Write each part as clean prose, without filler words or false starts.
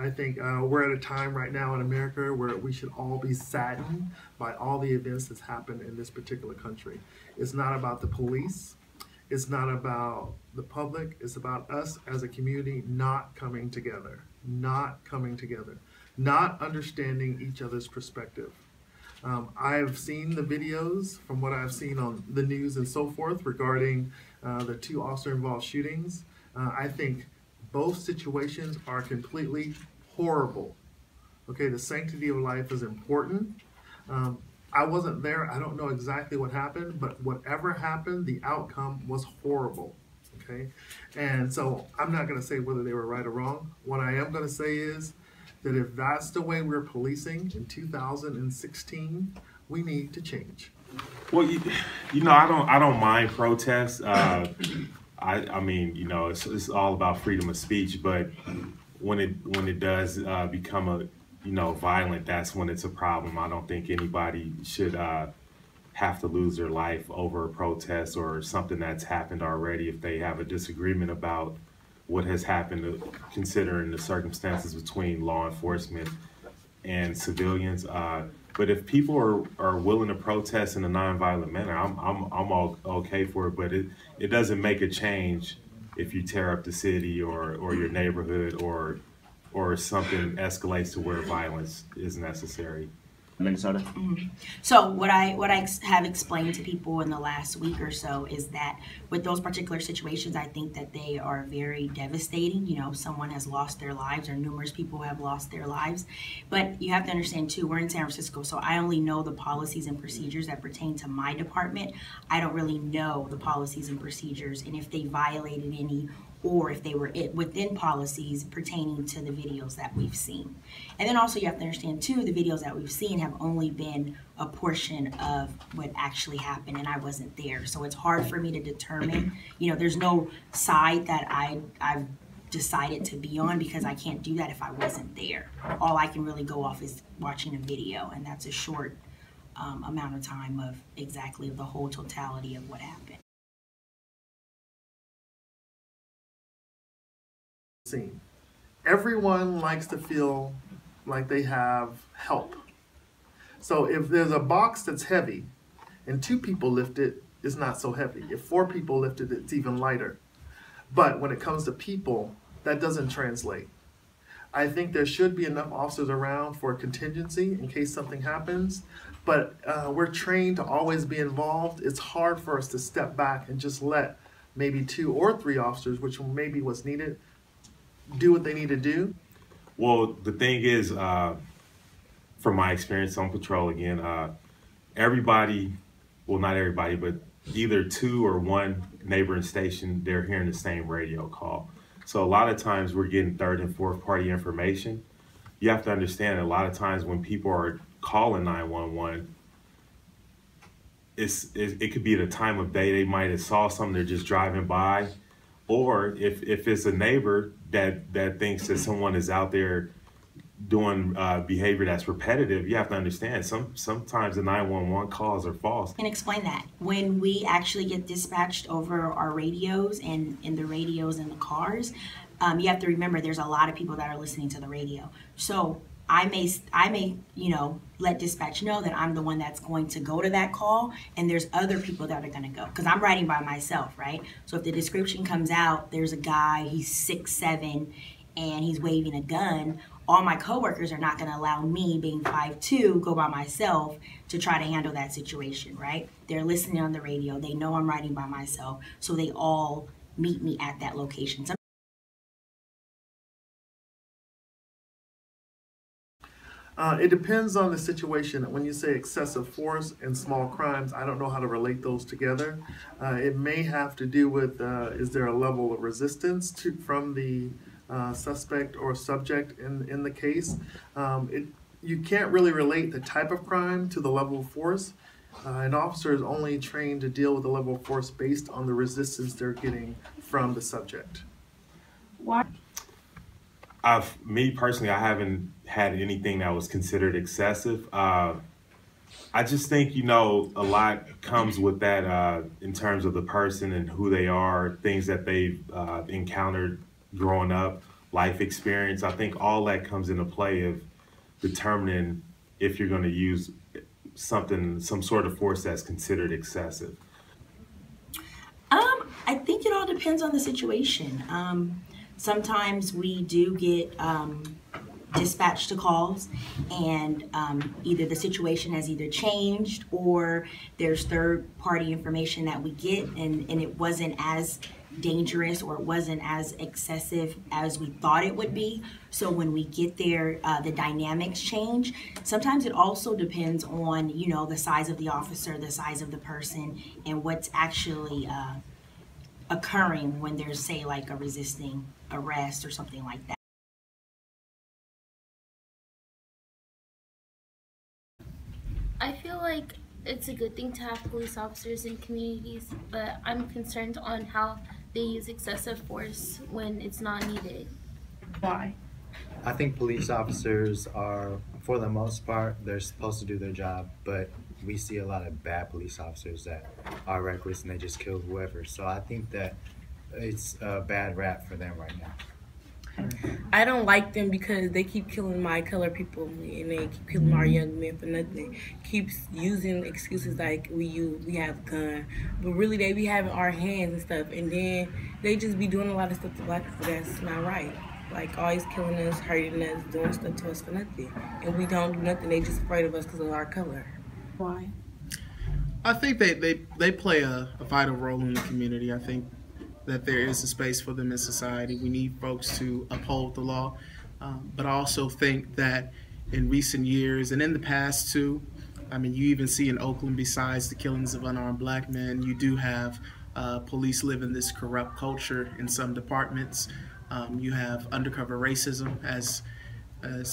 I think we're at a time right now in America where we should all be saddened by all the events that's happened in this particular country. It's not about the police. It's not about the public. It's about us as a community not coming together, not understanding each other's perspective. I've seen the videos from what I've seen on the news and so forth regarding the 2 officer-involved shootings. I think both situations are completely horrible. Okay, the sanctity of life is important. I wasn't there. I don't know exactly what happened, but whatever happened, the outcome was horrible. Okay, and so I'm not going to say whether they were right or wrong. What I am going to say is that if that's the way we're policing in 2016, we need to change. Well, you know, I don't mind protests. I mean, you know, it's all about freedom of speech, but when it does become violent, that's when it's a problem. I don't think anybody should have to lose their life over a protest or something that's happened already if they have a disagreement about what has happened, considering the circumstances between law enforcement and civilians. But if people are willing to protest in a nonviolent manner, I'm all okay for it. But it doesn't make a change if you tear up the city or your neighborhood or something escalates to where violence is necessary. Minnesota. Mm-hmm. So what I have explained to people in the last week or so is that with those particular situations, I think that they are very devastating. You know, someone has lost their lives or numerous people have lost their lives. But you have to understand too, we're in San Francisco, so I only know the policies and procedures that pertain to my department. I don't really know the policies and procedures and if they violated any or if they were within policies pertaining to the videos that we've seen. And then also you have to understand too, the videos that we've seen have only been a portion of what actually happened and I wasn't there. So it's hard for me to determine, you know, there's no side that I've decided to be on because I can't do that if I wasn't there. All I can really go off is watching a video, and that's a short amount of time of exactly the whole totality of what happened. Everyone likes to feel like they have help. So if there's a box that's heavy and 2 people lift it, it's not so heavy. If 4 people lift it, it's even lighter. But when it comes to people, that doesn't translate. I think there should be enough officers around for a contingency in case something happens, but we're trained to always be involved. It's hard for us to step back and just let maybe 2 or 3 officers, which may be what's needed, do what they need to do. Well, the thing is, from my experience on patrol again, everybody, well, not everybody, but either 2 or 1 neighboring station, they're hearing the same radio call. So a lot of times we're getting 3rd and 4th party information. You have to understand a lot of times when people are calling 911, it could be at a time of day they might have saw something, they're just driving by. Or if it's a neighbor that thinks that someone is out there doing behavior that's repetitive, you have to understand sometimes the 911 calls are false. And explain that. When we actually get dispatched over our radios and in the radios in the cars, you have to remember there's a lot of people that are listening to the radio. So I may, you know, let dispatch know that I'm the one that's going to go to that call, and there's other people that are going to go because I'm riding by myself, right? So if the description comes out, there's a guy, he's 6'7", and he's waving a gun. All my coworkers are not going to allow me, being 5'2", go by myself to try to handle that situation, right? They're listening on the radio. They know I'm riding by myself, so they all meet me at that location. It depends on the situation. When you say excessive force and small crimes, I don't know how to relate those together. It may have to do with, is there a level of resistance from the suspect or subject in the case. You can't really relate the type of crime to the level of force. An officer is only trained to deal with the level of force based on the resistance they're getting from the subject. Why? Me personally, I haven't had anything that was considered excessive. I just think, you know, a lot comes with that in terms of the person and who they are, things that they've encountered growing up. life experience. I think all that comes into play of determining if you're going to use some sort of force that's considered excessive. I think it all depends on the situation. Sometimes we do get dispatched to calls, and either the situation has either changed or there's third party information that we get, and it wasn't as dangerous or it wasn't as excessive as we thought it would be. So when we get there, the dynamics change. Sometimes it also depends on, you know, the size of the officer, the size of the person, and what's actually occurring when there's, say, like a resisting arrest or something like that. I feel like it's a good thing to have police officers in communities, but I'm concerned on how they use excessive force when it's not needed. Why? I think police officers are, for the most part, they're supposed to do their job, but we see a lot of bad police officers that are reckless and they just kill whoever. So I think that it's a bad rap for them right now. I don't like them because they keep killing my color people and they keep killing our young men for nothing. Keeps using excuses like we have a gun, but really they be having our hands and stuff, and then they just be doing a lot of stuff to black people that's not right. Like always killing us, hurting us, doing stuff to us for nothing, and we don't do nothing. They just afraid of us because of our color. Why? I think they play a vital role in the community. I think that there is a space for them in society. We need folks to uphold the law. But I also think that in recent years and in the past too, I mean, you even see in Oakland, besides the killings of unarmed black men, you do have police live in this corrupt culture in some departments. You have undercover racism as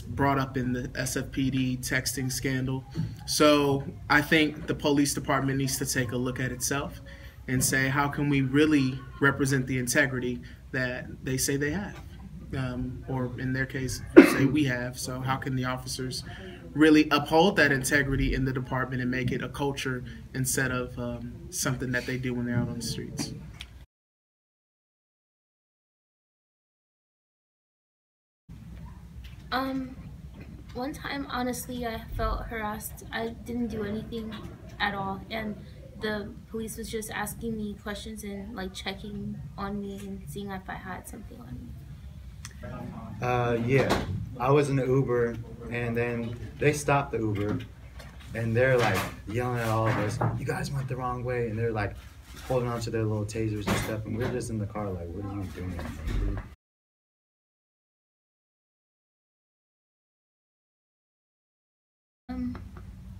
brought up in the SFPD texting scandal. So I think the police department needs to take a look at itself and say, how can we really represent the integrity that they say they have? Or in their case, say we have. So how can the officers really uphold that integrity in the department and make it a culture instead of something that they do when they're out on the streets? One time, honestly, I felt harassed. I didn't do anything at all, and the police was just asking me questions and like checking on me and seeing if I had something on me. Yeah, I was in the Uber, and then they stopped the Uber, and they're like yelling at all of us, "You guys went the wrong way," and they're like holding on to their little tasers and stuff, and we're just in the car like, "What are you doing?"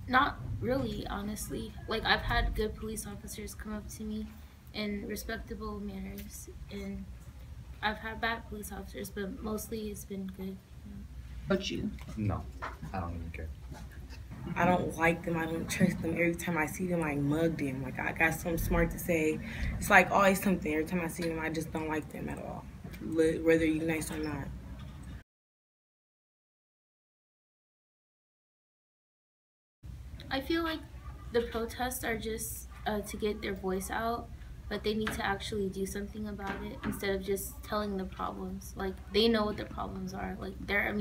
Not really, honestly. Like I've had good police officers come up to me in respectable manners, and I've had bad police officers, but mostly it's been good. But you? No, I don't even care. I don't like them. I don't trust them. Every time I see them, I mug them. Like I got something smart to say. It's like always something. Every time I see them, I just don't like them at all, whether you're nice or not. I feel like the protests are just to get their voice out, but they need to actually do something about it instead of just telling the problems. Like they know what the problems are. Like they're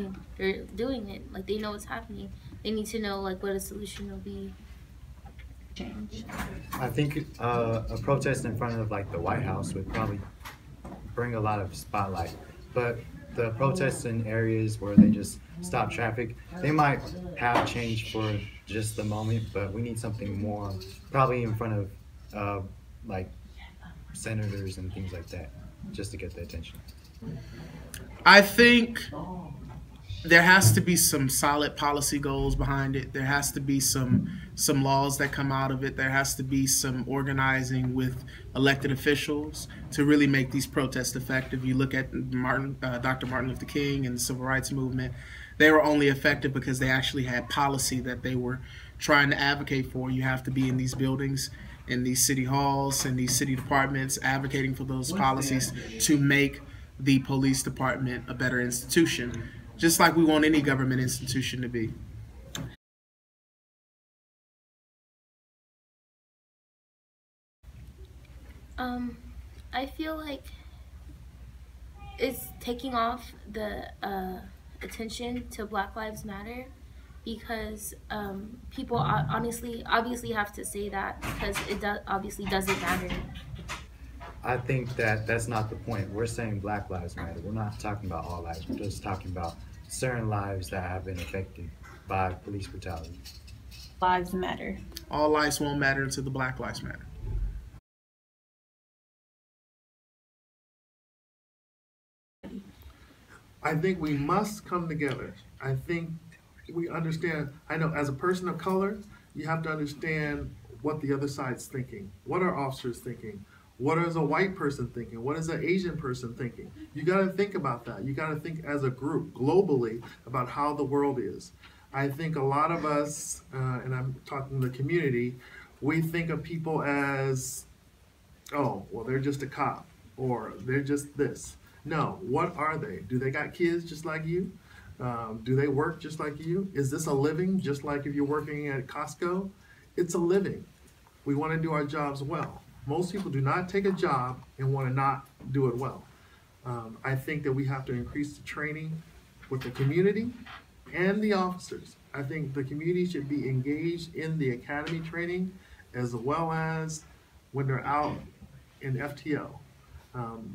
doing it. Like they know what's happening. They need to know like what a solution will be. Change. I think a protest in front of like the White House would probably bring a lot of spotlight, but the protests in areas where they just stop traffic, they might have change for just the moment, but we need something more, probably in front of like senators and things like that, just to get the attention. I think there has to be some solid policy goals behind it. There has to be some laws that come out of it. There has to be some organizing with elected officials to really make these protests effective. You look at Dr. Martin Luther King and the Civil Rights Movement. They were only effective because they actually had policy that they were trying to advocate for. You have to be in these buildings, in these city halls, and these city departments advocating for those policies to make the police department a better institution, just like we want any government institution to be. I feel like it's taking off the attention to Black Lives Matter, because people obviously have to say that because obviously doesn't matter. I think that that's not the point. We're saying Black Lives Matter. We're not talking about all lives. We're just talking about certain lives that have been affected by police brutality. Lives matter. All lives won't matter until the Black Lives Matter. I think we must come together. I think we understand. I know as a person of color, you have to understand what the other side's thinking. What are officers thinking? What is a white person thinking? What is an Asian person thinking? You got to think about that. You got to think as a group globally about how the world is. I think a lot of us, and I'm talking the community, we think of people as, oh, well, they're just a cop, or they're just this. No, what are they? Do they got kids just like you? Do they work just like you? Is this a living just like if you're working at Costco? It's a living. We want to do our jobs well. Most people do not take a job and want to not do it well. I think that we have to increase the training with the community and the officers. I think the community should be engaged in the academy training as well as when they're out in FTO.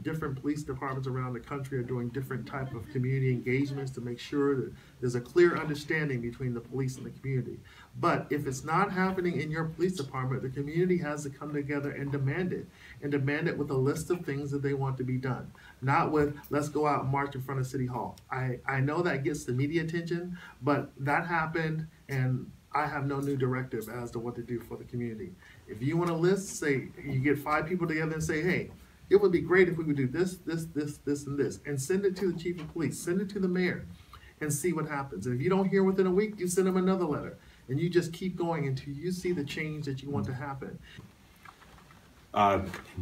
Different police departments around the country are doing different type of community engagements to make sure that there's a clear understanding between the police and the community. But if it's not happening in your police department, the community has to come together and demand it with a list of things that they want to be done. Not with, let's go out and march in front of City Hall. I know that gets the media attention, but that happened, and I have no new directive as to what to do for the community. If you want a list, say, you get 5 people together and say, hey, it would be great if we would do this, this, and this, and send it to the chief of police, send it to the mayor, and see what happens. And if you don't hear within a week, you send them another letter, and you just keep going until you see the change that you want to happen.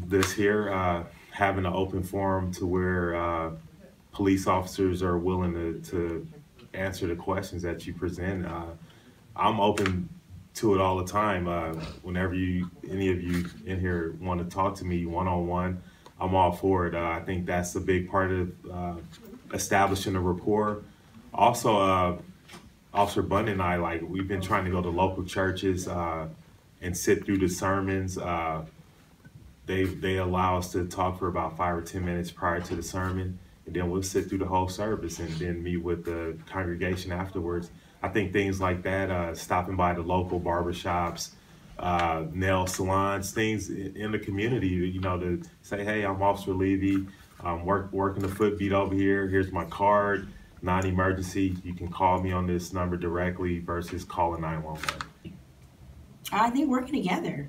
This here, having an open forum to where police officers are willing to answer the questions that you present. I'm open to it all the time. Whenever any of you in here want to talk to me one-on-one, I'm all for it. I think that's a big part of establishing a rapport. Also, Officer Bundy and I, we've been trying to go to local churches and sit through the sermons. They allow us to talk for about 5 or 10 minutes prior to the sermon, and then we'll sit through the whole service and then meet with the congregation afterwards. I think things like that, stopping by the local barbershops, nail salons, things in the community, to say, hey, I'm Officer Levy, I'm working the foot beat over here, here's my card, non-emergency, you can call me on this number directly versus calling 911. I think working together,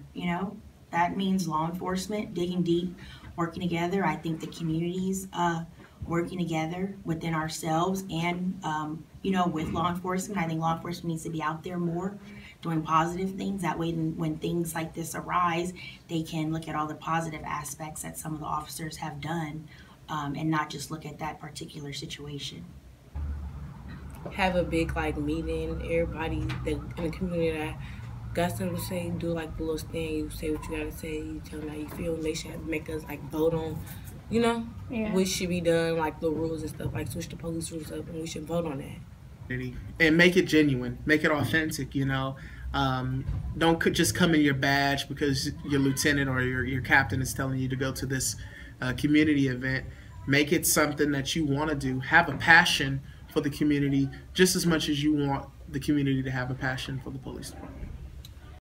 that means law enforcement, digging deep, working together. I think the communities working together within ourselves and, with law enforcement. I think law enforcement needs to be out there more doing positive things. That way, when things like this arise, they can look at all the positive aspects that some of the officers have done and not just look at that particular situation. Have a big meeting, everybody in the community that got something to say, do the little stand, you say what you gotta say, you tell them how you feel, and they should make us vote on, what should be done, the rules and stuff, switch the police rules up, and we should vote on that. And make it genuine, make it authentic, don't just come in your badge because your lieutenant or your captain is telling you to go to this community event. Make it something that you want to do. Have a passion for the community just as much as you want the community to have a passion for the police department.